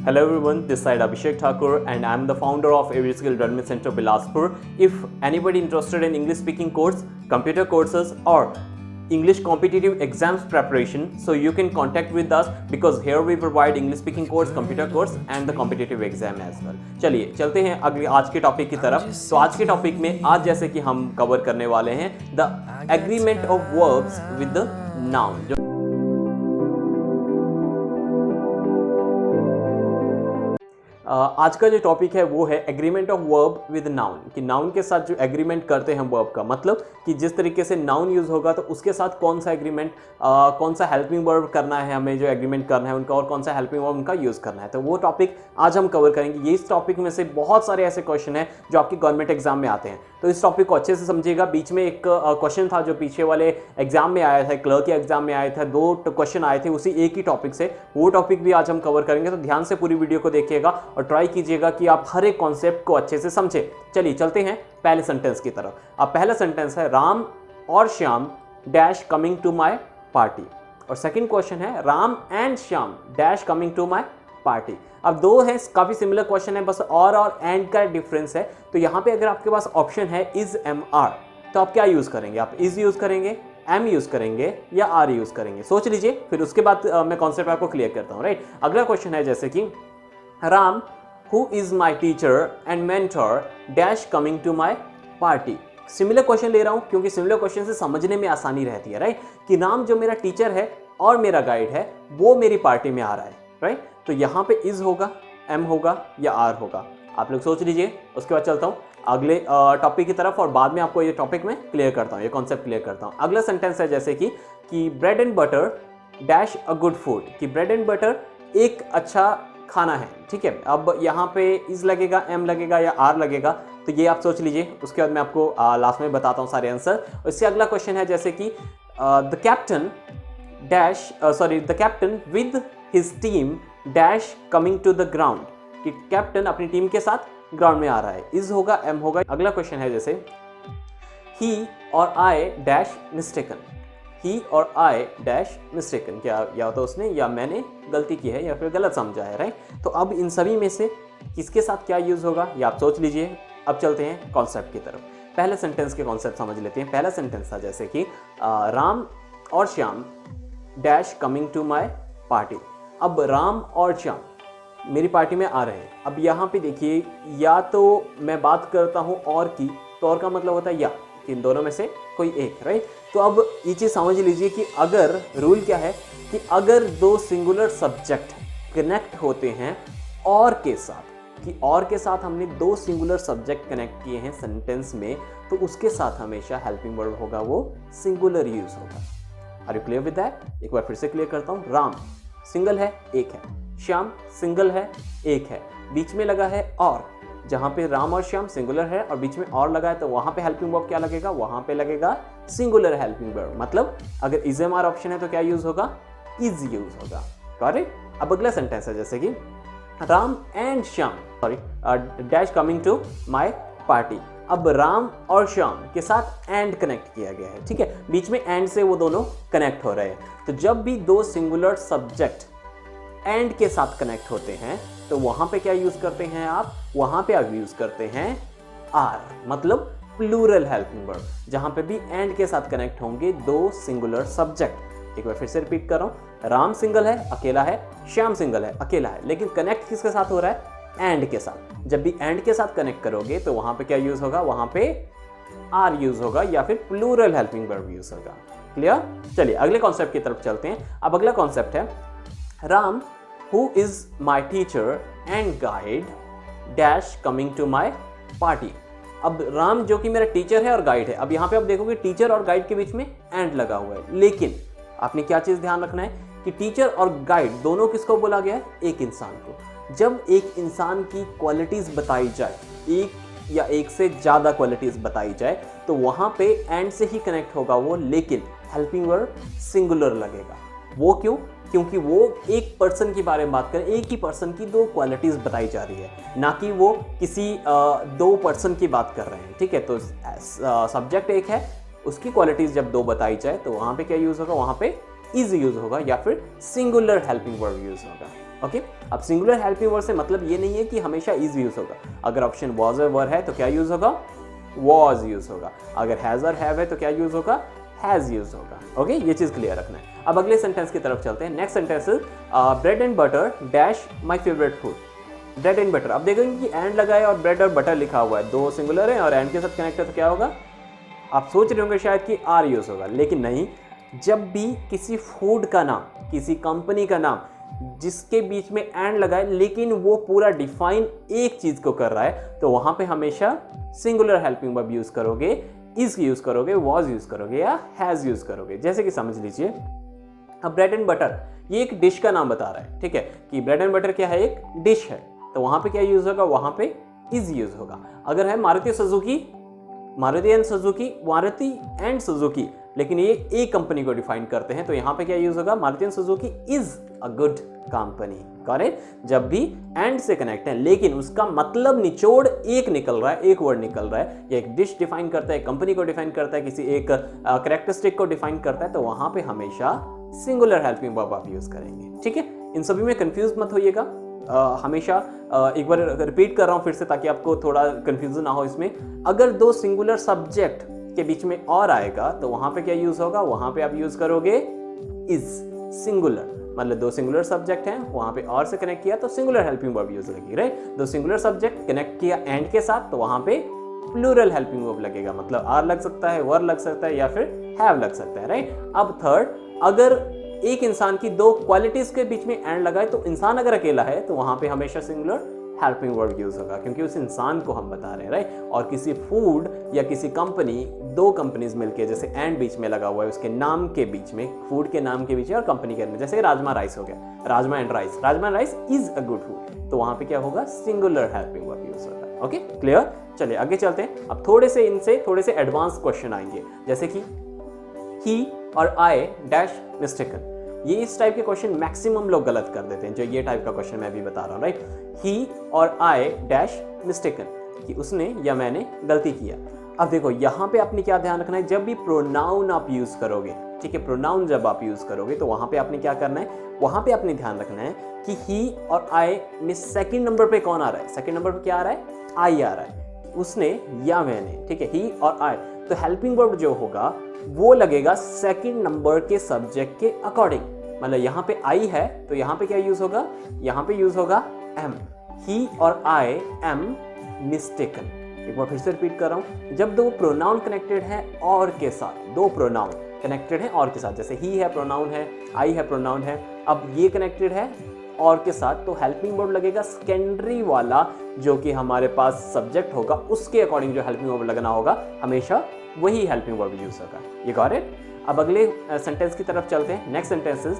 Hello everyone, this side Abhishek Thakur and I am the founder of Every Skill Learning Center Bilaspur. If anybody interested in English speaking course, computer courses or English competitive exams preparation, so you can contact with us because here we provide English speaking course, computer course and the competitive exam as well. चलिए चलते हैं अगले आज के topic की तरफ। तो आज के टॉपिक में आज जैसे कि हम कवर करने वाले हैं the agreement of verbs with the noun. आज का जो टॉपिक है वो है agreement of verb with noun, कि नाउन के साथ जो एग्रीमेंट करते हैं वर्ब का, मतलब कि जिस तरीके से नाउन यूज होगा तो उसके साथ कौन सा एग्रीमेंट, कौन सा हेल्पिंग वर्ब करना है हमें, जो एग्रीमेंट करना है उनका, और कौन सा हेल्पिंग वर्ब उनका यूज करना है। तो वो टॉपिक आज हम कवर करेंगे। ये इस टॉपिक में से बहुत सारे ऐसे क्वेश्चन हैं जो आपके गवर्नमेंट एग्जाम में आते हैं, तो इस टॉपिक को अच्छे से समझिएगा। बीच में एक क्वेश्चन था जो पीछे वाले एग्जाम में आया था, क्लर्क के एग्जाम में आया था, 2 क्वेश्चन आए थे उसी एक ही टॉपिक से, वो टॉपिक भी आज हम कवर करेंगे। तो ध्यान से पूरी वीडियो को देखिएगा और ट्राई कीजिएगा कि आप हर एक कॉन्सेप्ट को अच्छे से समझे। चलिए चलते हैं पहले सेंटेंस की तरफ। अब पहला सेंटेंस है राम और Shyam dash coming to my party, और सेकंड क्वेश्चन है Ram and Shyam dash coming to my party. अब 2 है, काफी सिमिलर क्वेश्चन है, बस और एंड का डिफरेंस है। तो यहां पे अगर आपके पास ऑप्शन है इज एम आर, तो आप क्या यूज करेंगे? आप इज यूज करेंगे, एम यूज करेंगे या आर यूज करेंगे? सोच लीजिए, फिर उसके बाद मैं कॉन्सेप्ट आपको क्लियर करता हूं। राइट, अगला क्वेश्चन है जैसे कि Ram who is my teacher and mentor dash coming to my party. Similar question ले रहा हूं क्योंकि सिमिलर क्वेश्चन से समझने में आसानी रहती है। राइट, कि राम जो मेरा टीचर है और मेरा गाइड है वो मेरी पार्टी में आ रहा है। राइट, तो यहां पे इज होगा, एम होगा या आर होगा, आप लोग सोच लीजिए। उसके बाद चलता हूं अगले टॉपिक की तरफ और बाद में आपको ये टॉपिक में क्लियर करता हूं, ये कॉन्सेप्ट क्लियर करता हूं। अगला सेंटेंस है जैसे कि bread and butter dash a good food, कि ब्रेड एंड बटर एक अच्छा खाना है। ठीक है, अब यहाँ पे इज लगेगा, एम लगेगा या आर लगेगा, तो ये आप सोच लीजिए। उसके बाद मैं आपको लास्ट में बताता हूँ सारे आंसर। इससे अगला क्वेश्चन है जैसे कि the captain dash the captain with his team dash coming to the ground, कि कैप्टन अपनी टीम के साथ ग्राउंड में आ रहा है। इज होगा, एम होगा। अगला क्वेश्चन है जैसे ही और आई डैश मिस्टेकन, ही और आई डैश मिस्टेकन, क्या या तो उसने या मैंने गलती की है या फिर गलत समझा है। राइट, तो अब इन सभी में से किसके साथ क्या यूज होगा ये आप सोच लीजिए। अब चलते हैं कॉन्सेप्ट की तरफ। पहले सेंटेंस के कॉन्सेप्ट समझ लेते हैं। पहला सेंटेंस था जैसे कि राम और Shyam dash coming to my party. अब राम और श्याम मेरी पार्टी में आ रहे हैं। अब यहाँ पे देखिए, या तो मैं बात करता हूँ और की, तो और का मतलब होता है या, कि इन दोनों में से कोई एक। राइट, तो अब ये चीज़ समझ लीजिए कि अगर रूल क्या है कि अगर 2 सिंगुलर सब्जेक्ट कनेक्ट होते हैं और के साथ, कि और के साथ हमने 2 सिंगुलर सब्जेक्ट कनेक्ट किए हैं सेंटेंस में, तो उसके साथ हमेशा हेल्पिंग वर्ब होगा वो सिंगुलर यूज होगा। Are you clear with that? एक बार फिर से क्लियर करता हूँ। राम सिंगल है, एक है। श्याम सिंगल है, एक है। बीच में लगा है और, जहां पे राम और श्याम सिंगुलर है और बीच में और लगा है, तो वहां पे हेल्पिंग वर्ब क्या लगेगा? वहां पे लगेगा सिंगुलर हेल्पिंग वर्ब। मतलब अगर इज एम आर ऑप्शन है तो क्या यूज होगा? इज यूज होगा। करेक्ट। अब अगला सेंटेंस है जैसे कि Ram and Shyam dash coming to my party. अब राम और श्याम के साथ एंड कनेक्ट किया गया है। ठीक है, बीच में एंड से वो दोनों कनेक्ट हो रहे हैं। तो जब भी 2 सिंगुलर सब्जेक्ट एंड के साथ कनेक्ट होते हैं तो वहां पे क्या यूज करते हैं आप? वहां पे आप यूज करते हैं आर, मतलब प्लूरल हेल्पिंग वर्ब, जहां पे भी एंड के साथ कनेक्ट होंगे 2 सिंगुलर सब्जेक्ट। एक बार फिर से रिपीट कर रहा हूं, राम सिंगल है, अकेला है, श्याम सिंगल है, अकेला है, लेकिन कनेक्ट किसके साथ हो रहा है? एंड के साथ। जब भी एंड के साथ कनेक्ट करोगे तो वहां पे क्या यूज होगा? वहां पे आर यूज होगा या फिर प्लूरल हेल्पिंग वर्ब यूज होगा। क्लियर? चलिए अगले कॉन्सेप्ट की तरफ चलते हैं। अब अगला कॉन्सेप्ट है Ram who is my teacher and guide dash coming to my party. अब राम जो कि मेरा टीचर है और गाइड है। अब यहाँ पे आप देखोगे टीचर और गाइड के बीच में एंड लगा हुआ है, लेकिन आपने क्या चीज ध्यान रखना है कि टीचर और गाइड दोनों किसको बोला गया है? एक इंसान को। जब एक इंसान की क्वालिटीज बताई जाए, एक या एक से ज्यादा क्वालिटीज बताई जाए, तो वहां पे एंड से ही कनेक्ट होगा वो, लेकिन हेल्पिंग वर्ब सिंगुलर लगेगा। वो क्यों? क्योंकि वो एक पर्सन के बारे में बात करें, एक ही पर्सन की 2 क्वालिटीज बताई जा रही है, ना कि वो किसी 2 पर्सन की बात कर रहे हैं। ठीक है, तो सब्जेक्ट एक है, उसकी क्वालिटीज जब 2 बताई जाए तो वहां पे क्या यूज होगा? वहां पे इज यूज होगा या फिर सिंगुलर हेल्पिंग वर्ब यूज होगा। ओके, अब सिंगुलर हेल्पिंग वर्ब से मतलब ये नहीं है कि हमेशा इज यूज होगा। अगर ऑप्शन वॉज और वर है तो क्या यूज होगा, वॉज यूज होगा। अगर हैज और हैव है तो क्या यूज होगा, हैज यूज होगा। ओके, ये चीज क्लियर रखना है। अब अगले सेंटेंस की तरफ चलते हैं। Next sentence is bread and butter dash my favourite food. Bread and butter, अब देखेंगे कि एंड लगा है और ब्रेड और बटर लिखा हुआ है, दो सिंगुलर है और एंड के साथ कनेक्ट है तो क्या होगा। आप सोच रहे होंगे शायद कि आर यूज होगा, लेकिन नहीं। जब भी किसी फूड का नाम, किसी कंपनी का नाम जिसके बीच में एंड लगा है लेकिन वो पूरा डिफाइन एक चीज को कर रहा है, तो वहां पे हमेशा सिंगुलर हेल्पिंग वर्ब यूज करोगे, इज यूज करोगे, वॉज यूज करोगे या हैज यूज करोगे। जैसे कि समझ लीजिए, अब ब्रेड एंड बटर ये एक डिश का नाम बता रहा है, ठीक है, कि ब्रेड एंड बटर क्या है, एक डिश है, तो वहां पे क्या यूज होगा, वहां पे इज यूज होगा। अगर है Maruti Suzuki, Maruti and Suzuki, लेकिन ये एक कंपनी को डिफाइन करते हैं, तो यहाँ पे क्या यूज होगा, Maruti and Suzuki is a good company. Correct, जब भी एंड से कनेक्ट है लेकिन उसका मतलब निचोड़ एक निकल रहा है, एक वर्ड निकल रहा है, या एक डिश डिफाइन करता है, कंपनी को डिफाइन करता है, किसी एक कैरेक्टरिस्टिक को डिफाइन करता है, तो वहां पे हमेशा सिंगुलर हेल्पिंग वर्ब आप यूज करेंगे। ठीक है, इन सभी में कंफ्यूज मत होइएगा। हमेशा एक बार रिपीट कर रहा हूं फिर से ताकि आपको थोड़ा कंफ्यूजन ना हो इसमें। अगर दो सिंगुलर सब्जेक्ट के बीच में और आएगा तो वहां पे क्या यूज होगा, वहां पे आप यूज करोगे इज। सिंगुलर मतलब दो सिंगुलर सब्जेक्ट हैं, वहां पे और से कनेक्ट किया तो सिंगुलर हेल्पिंग वर्ब यूज लगेगी, राइट। दो सिंगुलर सब्जेक्ट कनेक्ट किया एंड के साथ तो वहां पे प्लूरल हेल्पिंग वर्ब लगेगा, मतलब आर लग सकता है, वर लग सकता है या फिर हैव लग सकता है, राइट। अब थर्ड, अगर एक इंसान की दो क्वालिटीज के बीच में एंड लगा है तो इंसान अगर अकेला है तो वहां पे हमेशा सिंगुलर हेल्पिंग वर्ब यूज होगा, क्योंकि उस इंसान को हम बता रहे हैं, राइट। और किसी फूड या किसी कंपनी, दो कंपनीज मिलके जैसे एंड बीच में लगा हुआ है, उसके नाम के बीच में, फूड के नाम के बीच में और कंपनी के नाम, जैसे राजमा राइस हो गया, rajma and rice, rajma rice is a good food, तो वहां पे क्या होगा, सिंगुलर हेल्पिंग वर्ब यूज होगा। Okay, clear. चलिए आगे चलते हैं। अब थोड़े से एडवांस क्वेश्चन आएंगे, जैसे कि ही और आई डैश मिस्टेकन। ये इस टाइप के क्वेश्चन मैक्सिमम लोग गलत कर देते हैं, जो ये टाइप का क्वेश्चन मैं भी बता रहा हूँ, राइट। ही और आई डैश मिस्टेकन, कि उसने या मैंने गलती किया। अब देखो यहाँ पे आपने क्या ध्यान रखना है, जब भी प्रोनाउन आप यूज करोगे, ठीक है, प्रोनाउन जब आप यूज करोगे तो वहां पे आपने क्या करना है, वहां पे आपने ध्यान रखना है कि ही और आई में सेकंड नंबर पे कौन आ रहा है, सेकंड नंबर पे क्या आ रहा है, आई आ रहा है, उसने या मैंने, ठीक है, ही और आई। तो हेल्पिंग वर्ब जो होगा वो लगेगा सेकंड नंबर के सब्जेक्ट के अकॉर्डिंग, मतलब यहाँ पे आई है तो यहाँ पे क्या यूज होगा, यहाँ पे यूज होगा एम। ही और आई एम मिस्टेकन। एक बार फिर से रिपीट कर रहा हूँ, जब दो प्रोनाउन कनेक्टेड है और के साथ, दो प्रोनाउन कनेक्टेड है और के साथ, जैसे ही है प्रोनाउन है, आई है प्रोनाउन है, अब ये कनेक्टेड है और के साथ, तो हेल्पिंग वर्ब लगेगा सेकेंडरी वाला जो कि हमारे पास सब्जेक्ट होगा, उसके अकॉर्डिंग जो हेल्पिंग वर्ब लगना होगा हमेशा वही हेल्पिंग वर्ब यूज होगा। ये गॉट इट। अब अगले सेंटेंस की तरफ चलते हैं। Next sentence is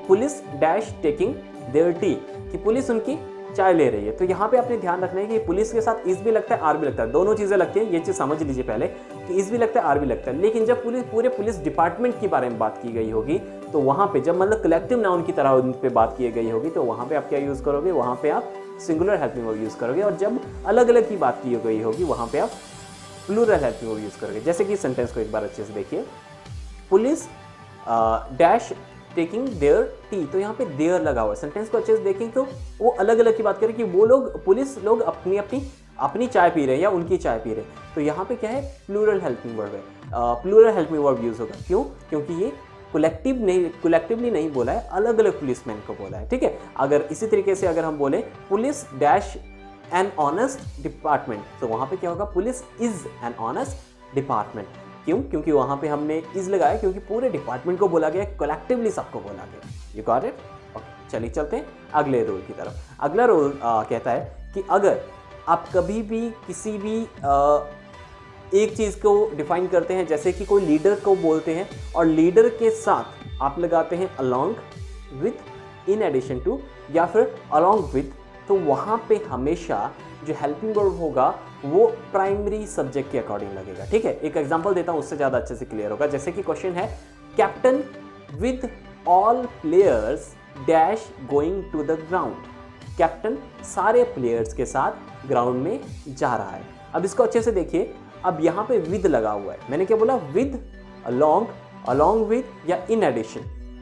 police dash taking their T, कि पुलिस उनकी चाय ले रही है। तो यहाँ पे आपने ध्यान रखना है कि पुलिस के साथ इज भी लगता है, आर भी लगता है, दोनों चीजें लगती हैं, ये चीज समझ लीजिए पहले कि इज भी लगता है, आर भी लगता है। लेकिन जब पूरे पुलिस डिपार्टमेंट के बारे में बात की गई होगी तो वहां पे जब मतलब कलेक्टिव नाउन की तरह उन पे बात की गई होगी तो वहां पे आप क्या यूज करोगे, वहां पे आप सिंगुलर हेल्पिंग वर्ब यूज करोगे, और जब अलग अलग की बात की गई होगी वहां पे आप प्लूरल हेल्पिंग वर्ब यूज करोगे। जैसे कि सेंटेंस को एक बार अच्छे से देखिए, police dash taking their T, तो यहाँ पे देयर लगा हुआ है। सेंटेंस को अच्छे से देखें तो वो अलग अलग की बात करें कि वो लोग, पुलिस लोग अपनी चाय पी रहे हैं या उनकी चाय पी रहे हैं, तो यहाँ पे क्या है, प्लूरल हेल्पिंग वर्ब है, प्लूरल हेल्पिंग वर्ब यूज होगा। क्यों? क्योंकि ये कलेक्टिवली नहीं बोला है, अलग अलग पुलिसमैन को बोला है, ठीक है। अगर इसी तरीके से अगर हम बोले police dash an honest department, तो वहां पे क्या होगा, police is an honest department. क्यों? क्योंकि वहां पे हमने इज लगाया, क्योंकि पूरे डिपार्टमेंट को बोला गया, कलेक्टिवली सबको बोला गया। You got it? चलिए चलते हैं अगले रूल की तरफ। अगला रूल कहता है कि अगर आप कभी भी किसी भी एक चीज़ को डिफाइन करते हैं, जैसे कि कोई लीडर को बोलते हैं और लीडर के साथ आप लगाते हैं along with, in addition to या फिर अलॉन्ग विथ, तो वहाँ पे हमेशा जो हेल्पिंग वर्ब होगा वो प्राइमरी सब्जेक्ट के अकॉर्डिंग लगेगा, ठीक है। एक एग्जांपल देता हूँ, उससे ज़्यादा अच्छे से क्लियर होगा। जैसे कि क्वेश्चन है, captain with all players dash going to the ground, captain सारे प्लेयर्स के साथ ग्राउंड में जा रहा है। अब इसको अच्छे से देखिए, अब यहाँ पे विद लगा हुआ है, मैंने क्या बोला, विद, अलॉन्ग, अलॉन्ग विद या इन एडिशन,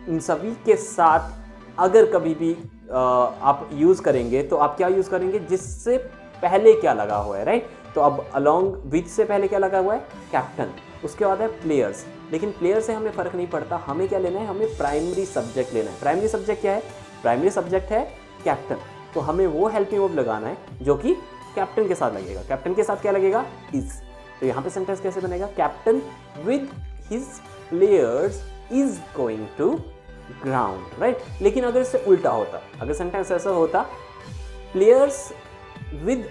इन सभी के साथ अगर कभी भी आप यूज़ करेंगे तो आप क्या यूज़ करेंगे, जिससे पहले क्या लगा हुआ है, राइट। तो अब अलोंग विथ से पहले क्या लगा हुआ है, कैप्टन। उसके बाद है प्लेयर्स, लेकिन प्लेयर से हमें फ़र्क नहीं पड़ता, हमें क्या लेना है, हमें प्राइमरी सब्जेक्ट लेना है। प्राइमरी सब्जेक्ट क्या है, प्राइमरी सब्जेक्ट है कैप्टन। तो हमें वो हेल्पिंग वर्ब लगाना है जो कि कैप्टन के साथ लगेगा। कैप्टन के साथ क्या लगेगा, इज। तो यहाँ पे सेंटेंस कैसे बनेगा, captain with his players is going to ground, right. लेकिन अगर इससे उल्टा होता, अगर सेंटेंस ऐसा होता, players with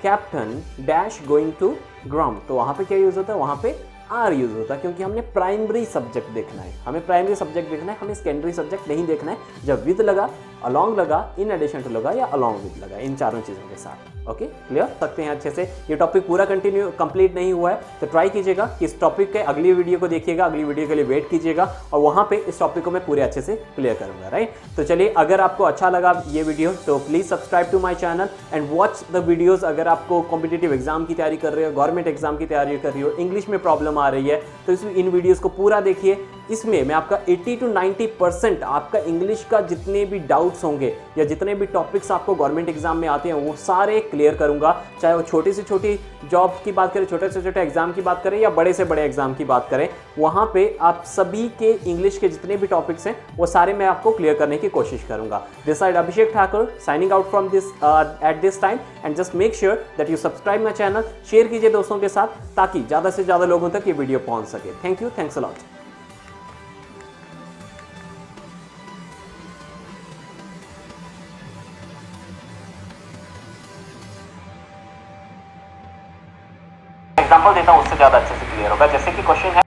captain dash going to ground, तो वहां पे क्या यूज होता है, वहां पे आर यूज होता है, क्योंकि हमने प्राइमरी सब्जेक्ट देखना है, हमें प्राइमरी सब्जेक्ट देखना है, हमें सेकेंडरी सब्जेक्ट नहीं देखना है। जब विद लगा, अलोंग लगा, इन एडिशन टू लगा या अलोंग विद लगा, इन चारों चीजों के साथ। ओके, क्लियर सकते हैं अच्छे से। ये टॉपिक पूरा कंप्लीट नहीं हुआ है, तो ट्राई कीजिएगा कि इस टॉपिक के अगली वीडियो को देखिएगा, अगली वीडियो के लिए वेट कीजिएगा, और वहां पे इस टॉपिक को मैं पूरे अच्छे से क्लियर करूंगा, राइट। तो चलिए, अगर आपको अच्छा लगा ये वीडियो तो please subscribe to my channel and watch the videos. अगर आपको कॉम्पिटिटिव एग्जाम की तैयारी कर रहे हो, गवर्नमेंट एग्जाम की तैयारी कर रही हो, इंग्लिश में प्रॉब्लम आ रही है, तो इन वीडियोस को पूरा देखिए। इसमें मैं आपका 80 to 90% आपका इंग्लिश का जितने भी डाउट्स होंगे या जितने भी टॉपिक्स आपको गवर्नमेंट एग्जाम में आते हैं वो सारे क्लियर करूंगा। चाहे वो छोटी से छोटी जॉब की बात करें, छोटे से छोटे एग्जाम की बात करें या बड़े से बड़े एग्जाम की बात करें, वहां पे आप सभी के इंग्लिश के जितने भी टॉपिक्स हैं वो सारे मैं आपको क्लियर करने की कोशिश करूंगा। This side Abhishek Thakur signing out from this at this time, and just make sure that you subscribe my channel, share कीजिए दोस्तों के साथ ताकि ज्यादा से ज्यादा लोगों तक ये वीडियो पहुंच सके। Thank you, thanks a lot. Example देता हूं, उससे ज्यादा अच्छे से क्लियर होगा। जैसे कि क्वेश्चन है